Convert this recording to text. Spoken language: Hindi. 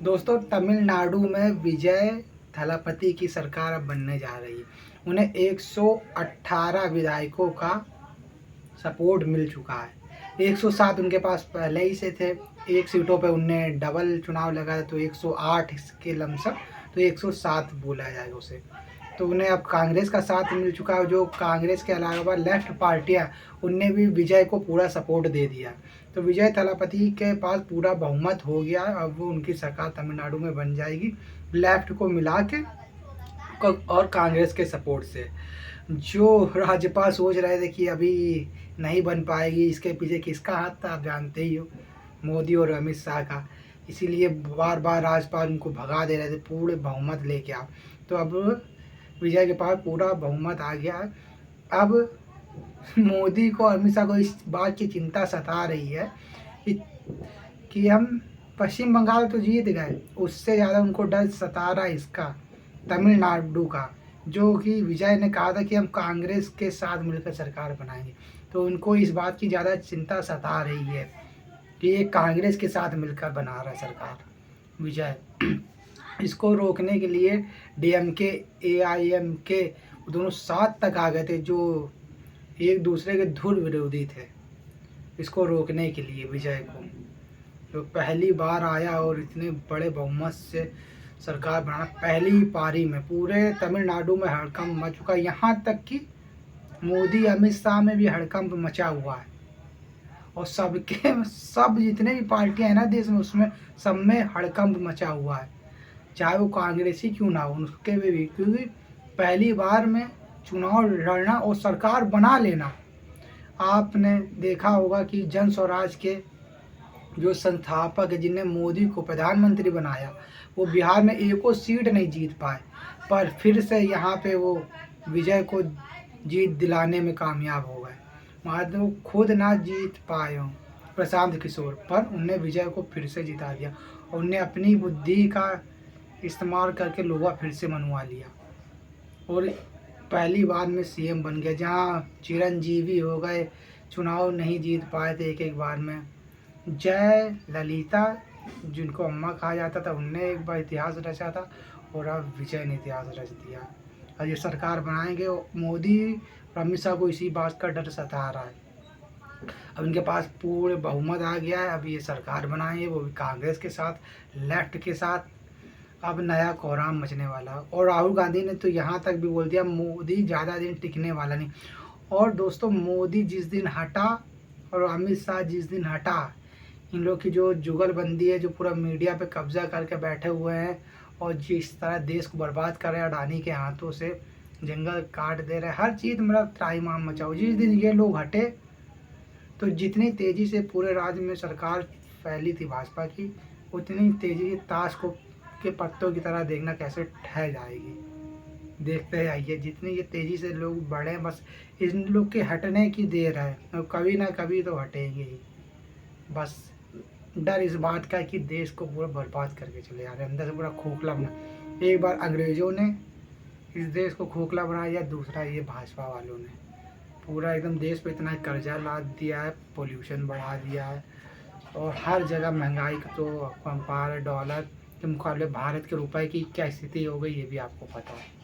दोस्तों, तमिलनाडु में विजय थलापति की सरकार अब बनने जा रही है। उन्हें 118 विधायकों का सपोर्ट मिल चुका है। 107 उनके पास पहले ही से थे। एक सीटों पे उनने डबल चुनाव लगाया तो 108 के लमसम, तो 107 बोला जाएगा उसे। तो उन्हें अब कांग्रेस का साथ मिल चुका है। जो कांग्रेस के अलावा लेफ्ट पार्टियां, उनने भी विजय को पूरा सपोर्ट दे दिया। तो विजय थलापति के पास पूरा बहुमत हो गया। अब वो उनकी सरकार तमिलनाडु में बन जाएगी, लेफ्ट को मिला के और कांग्रेस के सपोर्ट से। जो राज्यपाल सोच रहे थे कि अभी नहीं बन पाएगी, इसके पीछे किसका हाथ था आप जानते ही हो, मोदी और अमित शाह का। इसीलिए बार बार राज्यपाल उनको भगा दे रहे थे, पूरे बहुमत लेके आओ। तो अब विजय के पास पूरा बहुमत आ गया है। अब मोदी को, अमित शाह को इस बात की चिंता सता रही है कि हम पश्चिम बंगाल तो जीत गए, उससे ज़्यादा उनको डर सता रहा है इसका, तमिलनाडु का। जो कि विजय ने कहा था कि हम कांग्रेस के साथ मिलकर सरकार बनाएंगे। तो उनको इस बात की ज़्यादा चिंता सता रही है कि ये कांग्रेस के साथ मिलकर बना रहा है सरकार विजय। इसको रोकने के लिए डीएमके, एआईएमके दोनों साथ तक आ गए थे, जो एक दूसरे के धुर विरोधी थे। इसको रोकने के लिए विजय को, तो पहली बार आया और इतने बड़े बहुमत से सरकार बनाना, पहली पारी में पूरे तमिलनाडु में हड़कंप मच चुका। यहाँ तक कि मोदी अमित शाह में भी हड़कंप मचा हुआ है। और सब जितने भी पार्टियां हैं ना देश में, उसमें सब में हड़कंप मचा हुआ है, चाहे वो कांग्रेसी क्यों ना हो, उसके में भी। क्योंकि पहली बार में चुनाव लड़ना और सरकार बना लेना। आपने देखा होगा कि जन स्वराज के जो संस्थापक है, जिनने मोदी को प्रधानमंत्री बनाया, वो बिहार में एको सीट नहीं जीत पाए, पर फिर से यहाँ पे वो विजय को जीत दिलाने में कामयाब हो गए। वहाँ वो खुद ना जीत पाए हों प्रशांत किशोर, पर उनने विजय को फिर से जिता दिया और उनने अपनी बुद्धि का इस्तेमाल करके लोहा फिर से मनवा लिया और पहली बार में सीएम बन गया। जहाँ चिरंजीवी हो गए, चुनाव नहीं जीत पाए थे एक एक बार में। जय ललिता, जिनको अम्मा कहा जाता था, उनने एक बार इतिहास रचा था और अब विजय ने इतिहास रच दिया। और ये सरकार बनाएंगे, मोदी और अमित शाह को इसी बात का डर सता रहा है। अब इनके पास पूरे बहुमत आ गया है, अब ये सरकार बनाएंगे, वो भी कांग्रेस के साथ, लेफ्ट के साथ। अब नया कोहराम मचने वाला। और राहुल गांधी ने तो यहाँ तक भी बोल दिया, मोदी ज़्यादा दिन टिकने वाला नहीं। और दोस्तों, मोदी जिस दिन हटा और अमित शाह जिस दिन हटा, इन लोग की जो जुगलबंदी है, जो पूरा मीडिया पे कब्जा करके बैठे हुए हैं और जिस तरह देश को बर्बाद कर रहे हैं अडानी के हाथों से, जंगल काट दे रहे हैं, हर चीज़ मतलब त्राहिमाम मचाओ। जिस दिन ये लोग हटे, तो जितनी तेज़ी से पूरे राज्य में सरकार फैली थी भाजपा की, उतनी तेज़ी ताश को के पत्तों की तरह देखना कैसे ठह जाएगी। देखते जाइए, जितनी ये तेज़ी से लोग बढ़े, बस इन लोग के हटने की देर है, और कभी ना कभी तो हटेंगे ही। बस डर इस बात का कि देश को पूरा बर्बाद करके चले जा रहे हैं, अंदर से पूरा खोखला बना। एक बार अंग्रेज़ों ने इस देश को खोखला बनाया, दूसरा ये भाजपा वालों ने पूरा एकदम देश पे इतना कर्जा लाद दिया है, पोल्यूशन बढ़ा दिया है, और हर जगह महंगाई का तो पंपार है। डॉलर के मुकाबले भारत के रुपए की क्या स्थिति हो गई, ये भी आपको पता है।